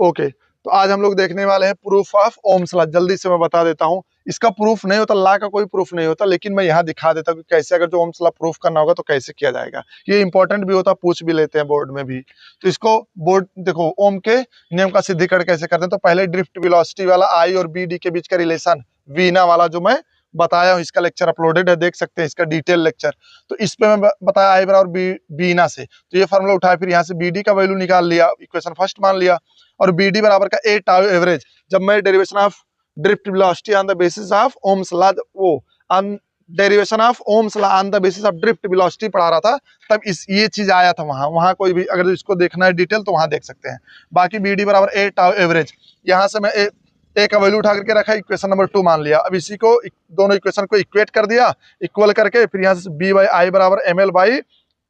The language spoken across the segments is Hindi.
ओके, तो आज हम लोग देखने वाले हैं प्रूफ ऑफ ओम्स लॉ। जल्दी से मैं बता देता हूँ, इसका प्रूफ नहीं होता, लॉ का कोई प्रूफ नहीं होता, लेकिन मैं यहाँ दिखा देता हूँ कि कैसे अगर जो ओम्स लॉ प्रूफ करना होगा तो कैसे किया जाएगा। ये इंपॉर्टेंट भी होता है, पूछ भी लेते हैं बोर्ड में भी। तो इसको बोर्ड देखो, ओम के नियम का सिद्धिकरण कैसे करते हैं। तो पहले ड्रिफ्ट वेलोसिटी वाला आई और बी डी के बीच का रिलेशन वीना वाला जो मैं बताया हूँ, इसका लेक्चर अपलोडेड है, देख सकते हैं इसका डिटेल लेक्चर। तो इस पे मैं बताया आई बराबर बी बीना से, तो ये फार्मूला उठाया, फिर यहाँ से बी डी का वैल्यू निकाल लिया, इक्वेशन फर्स्ट मान लिया, और बी डी बराबर का ए टाउ एवरेज। जब मैं derivation of drift velocity on the basis of Ohm's law, वो on derivation of Ohm's law on the basis of drift velocity पढ़ा रहा था, तब इस ये चीज आया था वहां कोई भी अगर इसको देखना है डिटेल तो वहां देख सकते हैं। बाकी बी डी बराबर ए टाउ एवरेज, यहाँ से मैं ए का वैल्यू उठा करके रखा, इक्वेशन नंबर 2 मान लिया। अब इसी को दोनों इक्वेशन को इक्वेट कर दिया, इक्वल करके फिर यहाँ से बी बाई आई बराबर M L by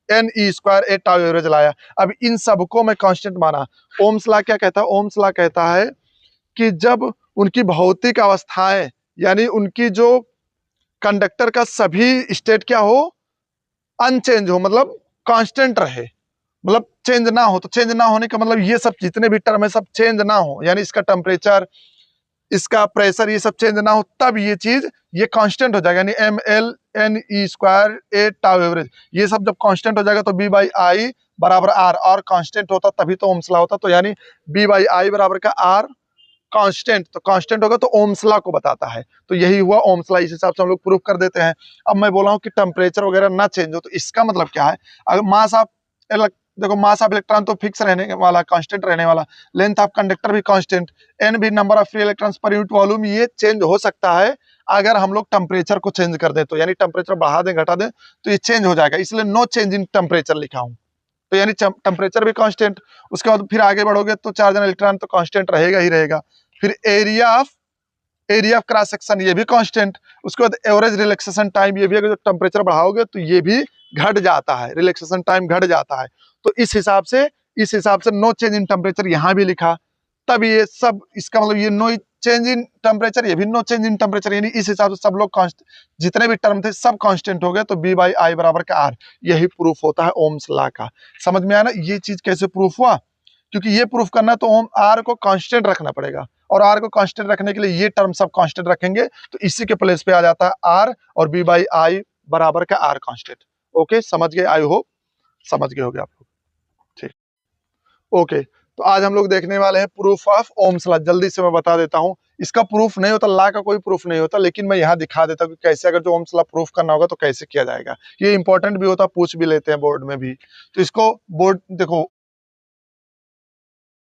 N E square A tau average लाया। अब इन सबको मैं कांस्टेंट माना। ओम्स लॉ क्या कहता है? ओम्स लॉ कहता है कि जब उनकी भौतिक अवस्थाएं, यानी उनकी जो कंडक्टर का सभी स्टेट क्या हो, अनचेंज हो, मतलब कांस्टेंट रहे, मतलब चेंज ना हो। तो चेंज ना होने का मतलब ये सब जितने भी टर्म है सब चेंज ना हो, यानी इसका टेम्परेचर, इसका प्रेशर, ये सब चेंज ना हो, तब ये चीज ये कांस्टेंट हो जाएगा, यानी M L N E square A tau average. ये सब जब कांस्टेंट हो जाएगा तो बी बाई आई बराबर आर, और कांस्टेंट होता तभी तो ओम्स लॉ होता। तो यानी बी बाई आई बराबर का आर कांस्टेंट, तो कांस्टेंट होगा तो ओम्स लॉ को बताता है। तो यही हुआ ओम्स लॉ, इस हिसाब से हम लोग प्रूफ कर देते हैं। अब मैं बोला हूँ कि टेम्परेचर वगैरह ना चेंज हो, तो इसका मतलब क्या है? अगर मास ऑफ देखो, मास ऑफ इलेक्ट्रॉन तो फिक्स रहने वाला, कांस्टेंट रहने वाला, लेंथ ऑफ कंडक्टर भी कांस्टेंट, एन भी number of free electrons per unit volume, ये चेंज हो सकता है अगर हम लोग टेम्परेचर को चेंज कर दें, तो यानी टेम्परेचर बढ़ा दें घटा दें तो ये चेंज हो जाएगा, इसलिए नो चेंज इन टेम्परेचर लिखा हूं। तो यानी टेम्परेचर भी कांस्टेंट, उसके बाद फिर आगे बढ़ोगे तो चार्ज एंड इलेक्ट्रॉन तो कांस्टेंट रहेगा ही रहेगा। फिर एरिया ऑफ क्रॉस सेक्शन ये भी कांस्टेंट, उसके बाद एवरेज रिलैक्सेशन टाइम, ये भी अगर टेम्परेचर बढ़ाओगे तो ये भी घट जाता है, रिलैक्सेशन टाइम घट जाता है। तो इस हिसाब से नो चेंज इन टेम्परेचर यहाँ भी लिखा, तब ये सब, इसका मतलब ये नो चेंज इन टेम्परेचर, ये भी नो चेंज इन टेम्परेचर, यानी इस हिसाब से सब लोग जितने भी टर्म थे सब कांस्टेंट हो गए। तो बी बाई आई बराबर का आर, यही प्रूफ होता है ओम्स लॉ का। समझ में आया ना ये चीज कैसे प्रूफ हुआ? क्योंकि ये प्रूफ करना तो ओम आर को कांस्टेंट रखना पड़ेगा, और आर को कांस्टेंट रखने के लिए ये टर्म सब कांस्टेंट रखेंगे, तो इसी के प्लेस पे आ जाता है आर, और बी बाई आई बराबर का आर कांस्टेंट। ओके, समझ गए? आई होप समझ गए होगे आप लोग। ठीक, ओके, तो आज हम लोग देखने वाले हैं प्रूफ ऑफ ओम्स लॉ। जल्दी से मैं बता देता हूँ, इसका प्रूफ नहीं होता, लॉ का कोई प्रूफ नहीं होता, लेकिन मैं यहाँ दिखा देता हूँ कि कैसे अगर जो ओम्स लॉ प्रूफ करना होगा तो कैसे किया जाएगा। ये इंपॉर्टेंट भी होता है, पूछ भी लेते हैं बोर्ड में भी। तो इसको बोर्ड देखो,